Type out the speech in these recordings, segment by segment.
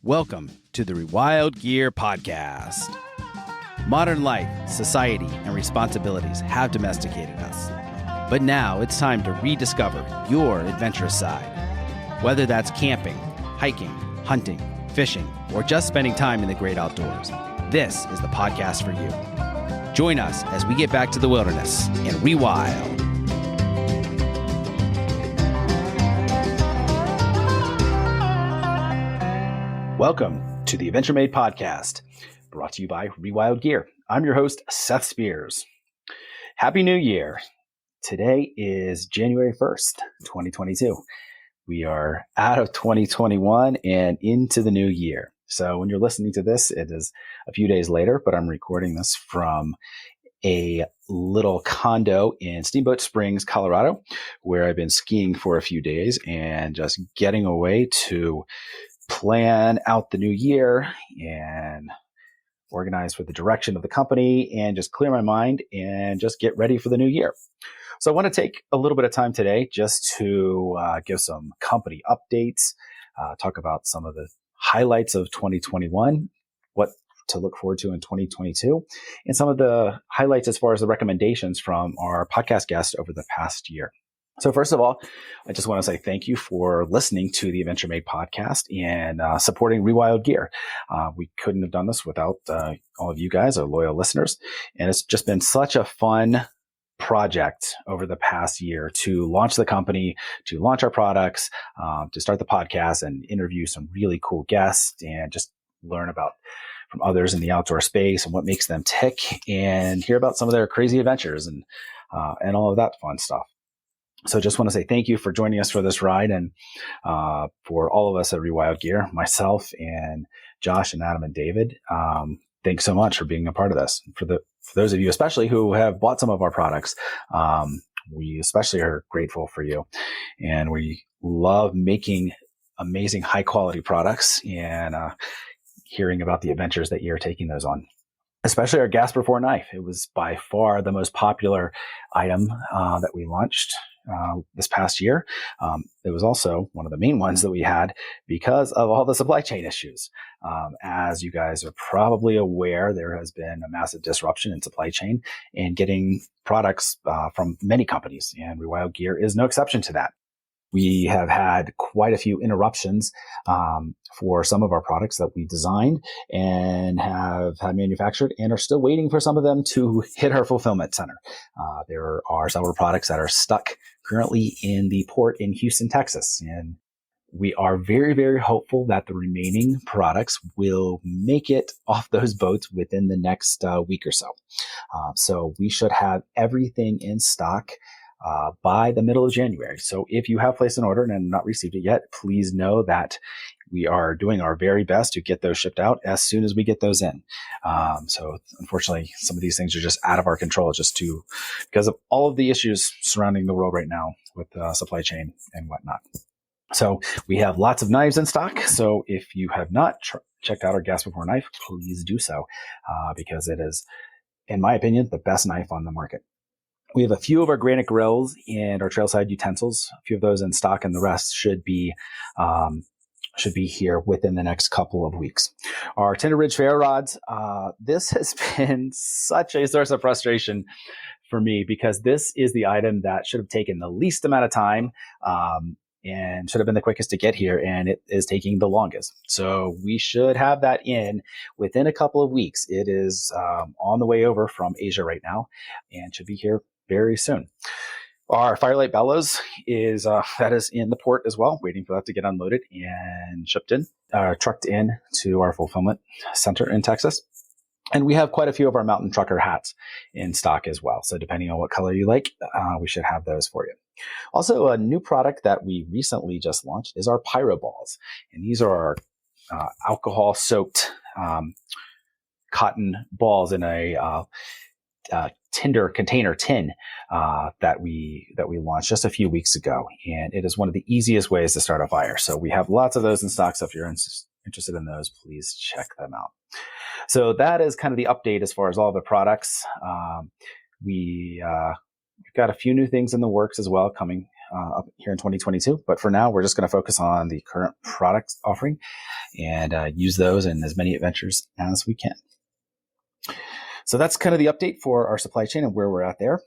Welcome to the Rewild Gear podcast. Modern life, society, and responsibilities have domesticated us. But now it's time to rediscover your adventurous side. Whether that's camping, hiking, hunting, fishing, or just spending time in the great outdoors, this is the podcast for you. Join us as we get back to the wilderness and rewild. Welcome to the Adventure Made podcast, brought to you by Rewild Gear. I'm your host, Seth Spears. Happy New Year. Today is January 1st, 2022. We are out of 2021 and into the new year. So when you're listening to this, it is a few days later, but I'm recording this from a little condo in Steamboat Springs, Colorado, where I've been skiing for a few days and just getting away to plan out the new year and organize for the direction of the company and just clear my mind and just get ready for the new year. So I want to take a little bit of time today just to give some company updates, talk about some of the highlights of 2021, what to look forward to in 2022, and some of the highlights as far as the recommendations from our podcast guests over the past year. So first of all, I just want to say thank you for listening to the Adventure Made podcast and supporting Rewild Gear. We couldn't have done this without all of you guys, our loyal listeners. And it's just been such a fun project over the past year to launch the company, to launch our products, to start the podcast and interview some really cool guests and just learn about from others in the outdoor space and what makes them tick and hear about some of their crazy adventures and all of that fun stuff. So just want to say thank you for joining us for this ride and for all of us at Rewild Gear, myself and Josh and Adam and David. Thanks so much for being a part of this. For those of you especially who have bought some of our products, we especially are grateful for you. And we love making amazing high quality products and hearing about the adventures that you're taking those on. Especially our Gas Before Knife. It was by far the most popular item that we launched this past year. It was also one of the main ones that we had because of all the supply chain issues. As you guys are probably aware, there has been a massive disruption in supply chain and getting products from many companies, and Rewild Gear is no exception to that. We have had quite a few interruptions for some of our products that we designed and have had manufactured and are still waiting for some of them to hit our fulfillment center. There are several products that are stuck currently in the port in Houston, Texas. And we are very, very hopeful that the remaining products will make it off those boats within the next week or so. So we should have everything in stock by the middle of January. So if you have placed an order and have not received it yet, please know that we are doing our very best to get those shipped out as soon as we get those in. So unfortunately, some of these things are just out of our control because of all of the issues surrounding the world right now with supply chain and whatnot. So we have lots of knives in stock. So if you have not checked out our Gas Before Knife, please do so because it is, in my opinion, the best knife on the market. We have a few of our granite grills and our trailside utensils, a few of those in stock, and the rest should be here within the next couple of weeks. Our Tinder Ridge ferro rods, this has been such a source of frustration for me because this is the item that should have taken the least amount of time and should have been the quickest to get here, and it is taking the longest. So we should have that in within a couple of weeks. It is on the way over from Asia right now and should be here very soon. Our Firelight bellows is in the port as well, waiting for that to get unloaded and trucked in to our fulfillment center in Texas. And we have quite a few of our mountain trucker hats in stock as well. So depending on what color you like, we should have those for you. Also, a new product that we recently just launched is our Pyro Balls. And these are our alcohol-soaked cotton balls in a Tinder container tin that we launched just a few weeks ago, and it is one of the easiest ways to start a fire. So we have lots of those in stock. So if you're interested in those, please check them out. So that is kind of the update as far as all the products. We've got a few new things in the works as well coming up here in 2022. But for now, we're just going to focus on the current product offering and use those in as many adventures as we can. So that's kind of the update for our supply chain and where we're at there.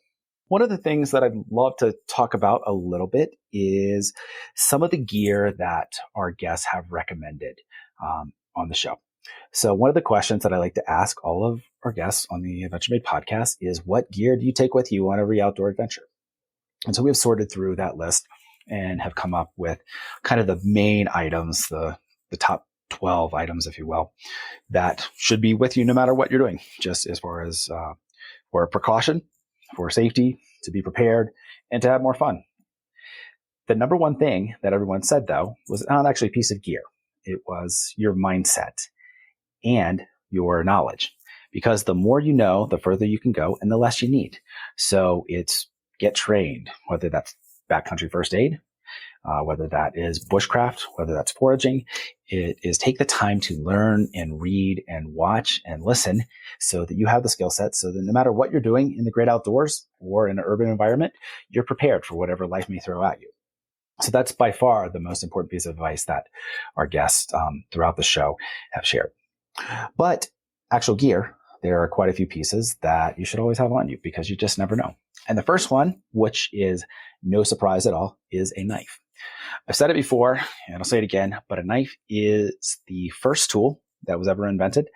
One of the things that I'd love to talk about a little bit is some of the gear that our guests have recommended on the show. So one of the questions that I like to ask all of our guests on the Adventure Made podcast is, what gear do you take with you on every outdoor adventure? And so we've sorted through that list and have come up with kind of the main items, the top 12 items, if you will, that should be with you no matter what you're doing, just as far as for precaution, for safety, to be prepared, and to have more fun. The number one thing that everyone said, though, was not actually a piece of gear. It was your mindset and your knowledge, because the more you know, the further you can go and the less you need. So it's get trained, whether that's backcountry first aid, whether that is bushcraft, whether that's foraging. It is take the time to learn and read and watch and listen so that you have the skill set, so that no matter what you're doing in the great outdoors or in an urban environment, you're prepared for whatever life may throw at you. So that's by far the most important piece of advice that our guests throughout the show have shared. But actual gear, there are quite a few pieces that you should always have on you because you just never know. And the first one, which is no surprise at all, is a knife. I've said it before, and I'll say it again, but a knife is the first tool that was ever invented,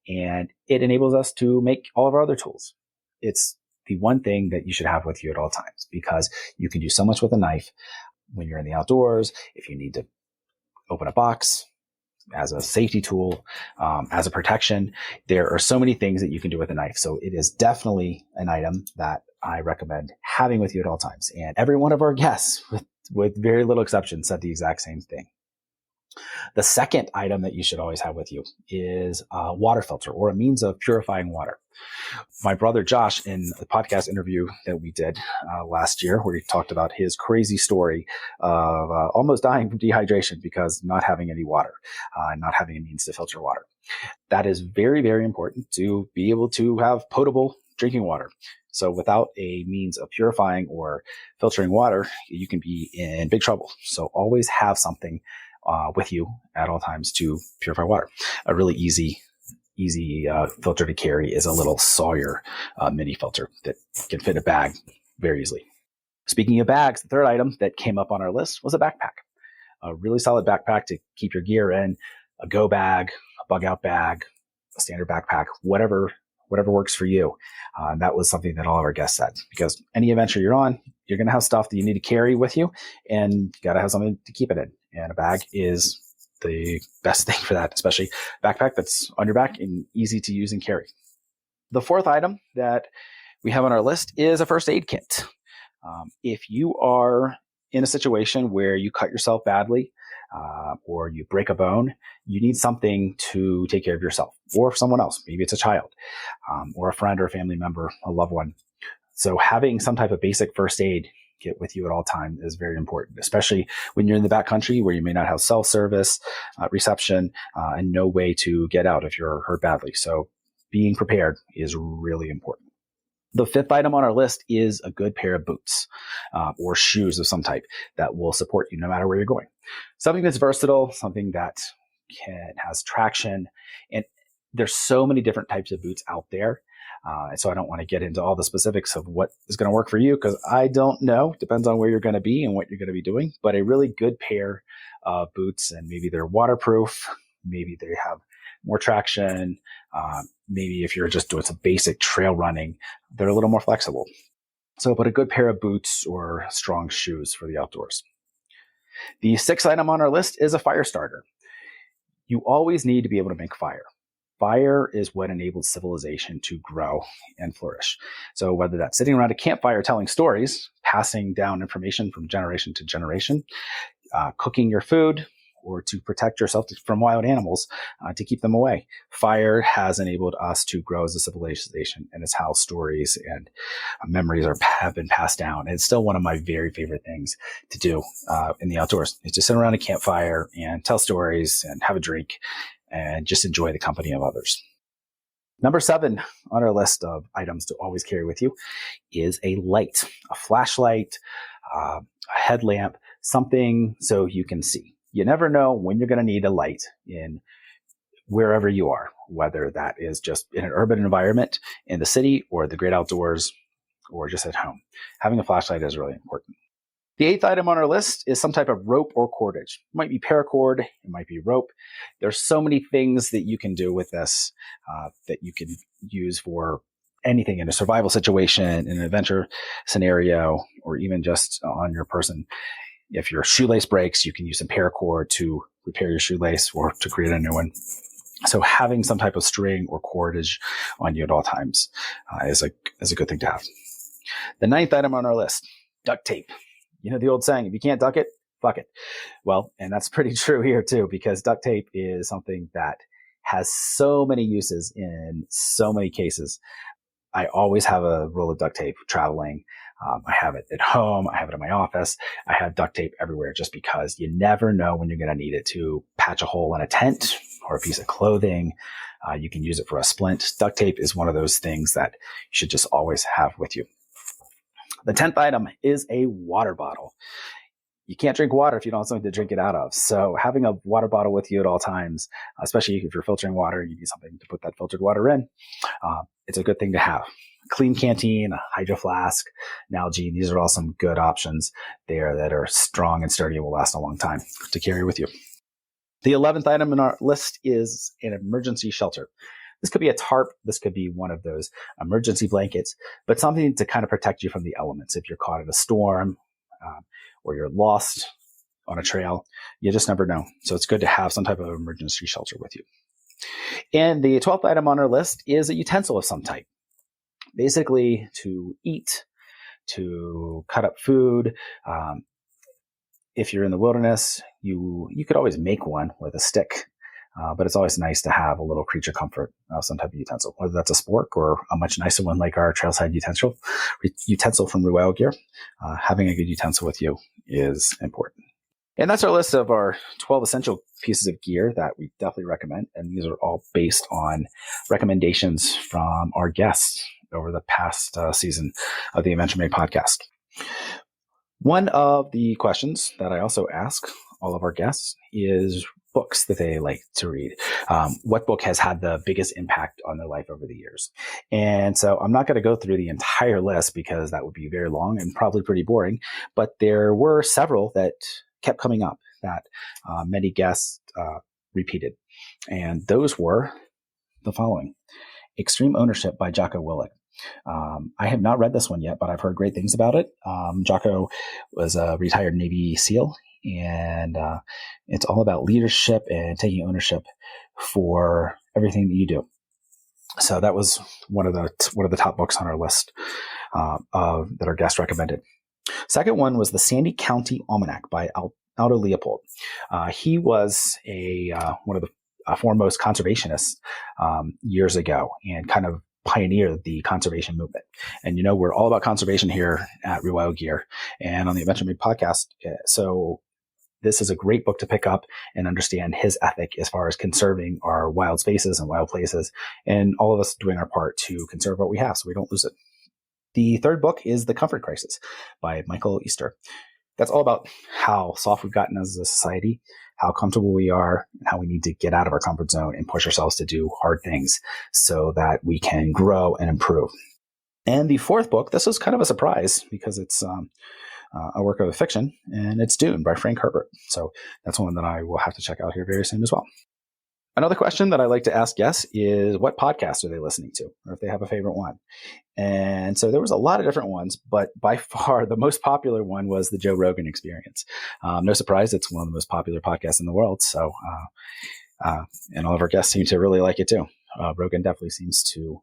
and it enables us to make all of our other tools. It's the one thing that you should have with you at all times, because you can do so much with a knife when you're in the outdoors. If you need to open a box, as a safety tool, as a protection, there are so many things that you can do with a knife. So it is definitely an item that I recommend having with you at all times. And every one of our guests, with very little exception, said the exact same thing. The second item that you should always have with you is a water filter, or a means of purifying water. My brother Josh, in the podcast interview that we did last year, where he talked about his crazy story of almost dying from dehydration because not having any water, not having a means to filter water. That is very, very important to be able to have potable drinking water. So without a means of purifying or filtering water, you can be in big trouble. So always have something with you at all times to purify water. A really easy filter to carry is a little Sawyer mini filter that can fit in a bag very easily. Speaking of bags, the third item that came up on our list was a backpack. A really solid backpack to keep your gear in, a go bag, a bug out bag, a standard backpack, whatever works for you. And that was something that all of our guests said, because any adventure you're on, you're going to have stuff that you need to carry with you, and you got to have something to keep it in. And a bag is the best thing for that, especially a backpack that's on your back and easy to use and carry. The fourth item that we have on our list is a first aid kit. If you are in a situation where you cut yourself badly, or you break a bone, you need something to take care of yourself or someone else. Maybe it's a child, or a friend or a family member, a loved one. So having some type of basic first aid kit with you at all times is very important, especially when you're in the backcountry where you may not have cell service, reception, and no way to get out if you're hurt badly. So being prepared is really important. The fifth item on our list is a good pair of boots or shoes of some type that will support you no matter where you're going. Something that's versatile, something that has traction. And there's so many different types of boots out there. And so I don't want to get into all the specifics of what is going to work for you, because I don't know. Depends on where you're going to be and what you're going to be doing. But a really good pair of boots, and maybe they're waterproof, maybe they have more traction. Maybe if you're just doing some basic trail running, they're a little more flexible. So, but a good pair of boots or strong shoes for the outdoors. The sixth item on our list is a fire starter. You always need to be able to make fire. Fire is what enables civilization to grow and flourish. So whether that's sitting around a campfire telling stories, passing down information from generation to generation, cooking your food, or to protect yourself from wild animals, to keep them away. Fire has enabled us to grow as a civilization, and it's how stories and memories have been passed down. And it's still one of my very favorite things to do in the outdoors, is to sit around a campfire and tell stories and have a drink and just enjoy the company of others. Number 7 on our list of items to always carry with you is a light, a flashlight, a headlamp, something so you can see. You never know when you're going to need a light in wherever you are, whether that is just in an urban environment in the city or the great outdoors or just at home. Having a flashlight is really important. The 8th item on our list is some type of rope or cordage. It might be paracord, it might be rope. There's so many things that you can do with this that you can use for anything in a survival situation, in an adventure scenario, or even just on your person. If your shoelace breaks, you can use some paracord to repair your shoelace or to create a new one. So having some type of string or cordage on you at all times is a good thing to have. The 9th item on our list, duct tape. You know the old saying, if you can't duck it, fuck it. Well, and that's pretty true here too, because duct tape is something that has so many uses in so many cases. I always have a roll of duct tape traveling. I have it at home. I have it in my office. I have duct tape everywhere just because you never know when you're going to need it to patch a hole in a tent or a piece of clothing. You can use it for a splint. Duct tape is one of those things that you should just always have with you. The 10th item is a water bottle. You can't drink water if you don't have something to drink it out of. So having a water bottle with you at all times, especially if you're filtering water, you need something to put that filtered water in. It's a good thing to have. Clean canteen, a hydro flask, Nalgene. These are all some good options there that are strong and sturdy and will last a long time to carry with you. The 11th item in our list is an emergency shelter. This could be a tarp. This could be one of those emergency blankets, but something to kind of protect you from the elements. If you're caught in a storm or you're lost on a trail, you just never know. So it's good to have some type of emergency shelter with you. And the 12th item on our list is a utensil of some type. Basically to eat, to cut up food. If you're in the wilderness, you could always make one with a stick. But it's always nice to have a little creature comfort of some type of utensil, whether that's a spork or a much nicer one like our trailside utensil from Rewild Gear. Having a good utensil with you is important. And that's our list of our 12 essential pieces of gear that we definitely recommend. And these are all based on recommendations from our guests over the past season of the Adventure Made podcast. One of the questions that I also ask all of our guests is books that they like to read. What book has had the biggest impact on their life over the years? And so I'm not going to go through the entire list because that would be very long and probably pretty boring, but there were several that kept coming up that many guests repeated. And those were the following. Extreme Ownership by Jocko Willink. I have not read this one yet, but I've heard great things about it. Jocko was a retired Navy SEAL, and it's all about leadership and taking ownership for everything that you do. So that was one of the top books on our list that our guest recommended. Second one was the Sandy County Almanac by Aldo Leopold. He was one of the foremost conservationists years ago and kind of pioneered the conservation movement. And, we're all about conservation here at Rewild Gear and on the Adventure Made podcast. So this is a great book to pick up and understand his ethic as far as conserving our wild spaces and wild places, and all of us doing our part to conserve what we have so we don't lose it. The third book is The Comfort Crisis by Michael Easter. That's all about how soft we've gotten as a society, how comfortable we are, and how we need to get out of our comfort zone and push ourselves to do hard things so that we can grow and improve. And the fourth book, this was kind of a surprise because it's a work of fiction, and it's Dune by Frank Herbert. So that's one that I will have to check out here very soon as well. Another question that I like to ask guests is what podcast are they listening to, or if they have a favorite one. And so there was a lot of different ones, but by far the most popular one was the Joe Rogan Experience. No surprise, it's one of the most popular podcasts in the world. So, and all of our guests seem to really like it too. Rogan definitely seems to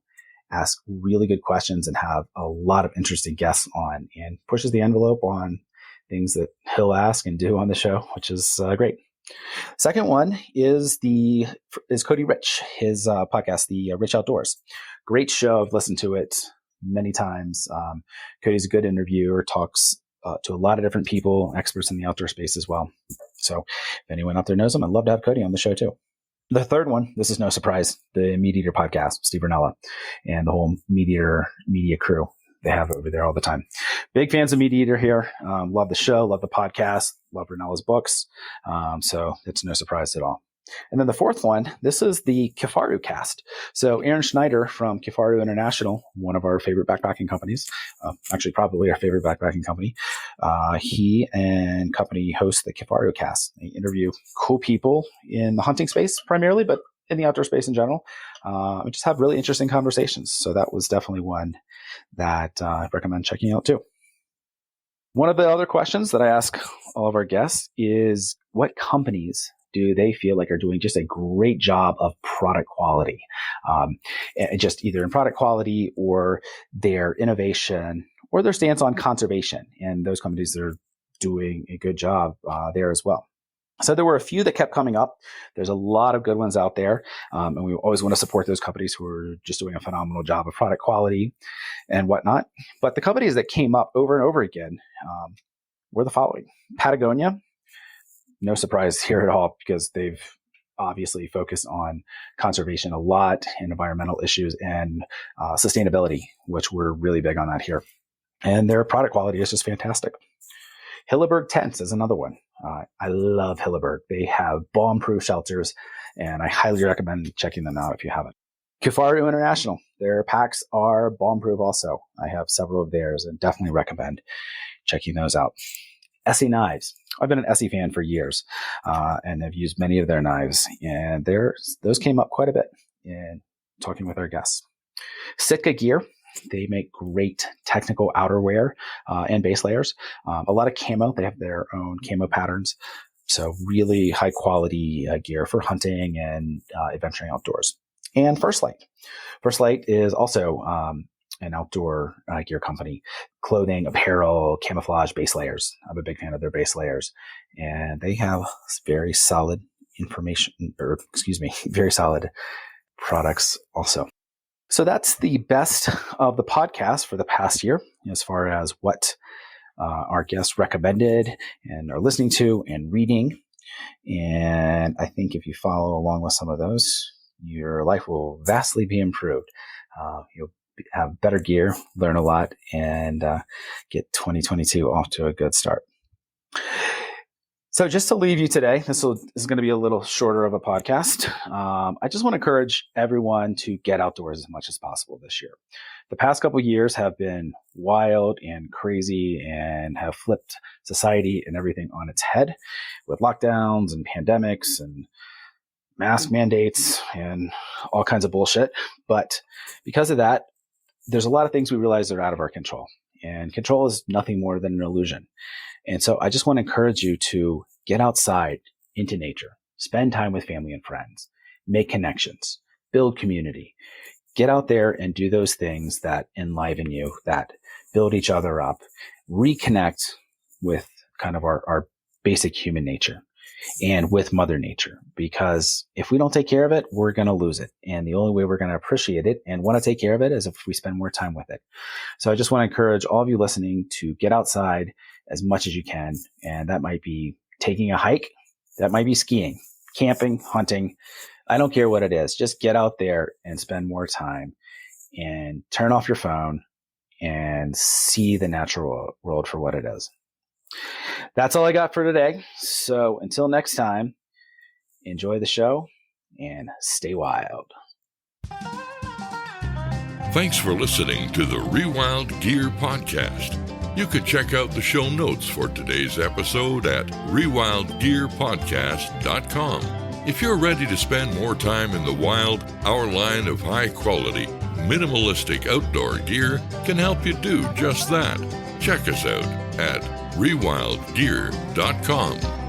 ask really good questions and have a lot of interesting guests on, and pushes the envelope on things that he'll ask and do on the show, which is great. Second one is Cody Rich, his podcast, The Rich Outdoors. Great show. I've listened to it many times. Cody's a good interviewer, talks to a lot of different people, experts in the outdoor space as well. So if anyone out there knows him, I'd love to have Cody on the show too. The third one, this is no surprise, the Meat Eater podcast, Steve Rinella, and the whole Meat Eater media crew. they have over there all the time. Big fans of Meat Eater here. Love the show, love the podcast, love Renella's books. So it's no surprise at all. And then the fourth one, this is the Kifaru cast. So Aaron Schneider from Kifaru International, one of our favorite backpacking companies, actually probably our favorite backpacking company, he and company host the Kifaru cast. They interview cool people in the hunting space primarily, but in the outdoor space in general. We just have really interesting conversations. So that was definitely one that I recommend checking out too. One of the other questions that I ask all of our guests is, what companies do they feel like are doing just a great job of product quality? Just either in product quality or their innovation or their stance on conservation. And those companies are doing a good job there as well. So there were a few that kept coming up. There's a lot of good ones out there. And we always want to support those companies who are just doing a phenomenal job of product quality and whatnot. But the companies that came up over and over again were the following. Patagonia, no surprise here at all, because they've obviously focused on conservation a lot and environmental issues and sustainability, which we're really big on that here. And their product quality is just fantastic. Hilleberg Tents is another one. I love Hilleberg. They have bomb-proof shelters, and I highly recommend checking them out if you haven't. Kifaru International, their packs are bomb-proof also. I have several of theirs and definitely recommend checking those out. Essie Knives. I've been an Essie fan for years and have used many of their knives, and those came up quite a bit in talking with our guests. Sitka Gear. They make great technical outerwear and base layers. A lot of camo. They have their own camo patterns. So really high quality gear for hunting and adventuring outdoors. And First Light. First Light is also an outdoor gear company. Clothing, apparel, camouflage, base layers. I'm a big fan of their base layers. And they have very solid very solid products also. So that's the best of the podcast for the past year as far as what our guests recommended and are listening to and reading. And I think if you follow along with some of those, your life will vastly be improved. You'll have better gear, learn a lot, and get 2022 off to a good start. So just to leave you today, this is going to be a little shorter of a podcast. I just want to encourage everyone to get outdoors as much as possible this year. The past couple of years have been wild and crazy and have flipped society and everything on its head with lockdowns and pandemics and mask mandates and all kinds of bullshit. But because of that, there's a lot of things we realize are out of our control. And control is nothing more than an illusion. And so I just want to encourage you to get outside into nature, spend time with family and friends, make connections, build community, get out there and do those things that enliven you, that build each other up, reconnect with kind of our basic human nature and with Mother Nature. Because if we don't take care of it, we're going to lose it. And the only way we're going to appreciate it and want to take care of it is if we spend more time with it. So I just want to encourage all of you listening to get outside as much as you can. And that might be taking a hike. That might be skiing, camping, hunting. I don't care what it is. Just get out there and spend more time and turn off your phone and see the natural world for what it is. That's all I got for today. So until next time, enjoy the show and stay wild. Thanks for listening to the Rewild Gear podcast. You could check out the show notes for today's episode at rewildgearpodcast.com. If you're ready to spend more time in the wild, our line of high-quality, minimalistic outdoor gear can help you do just that. Check us out at rewildgear.com.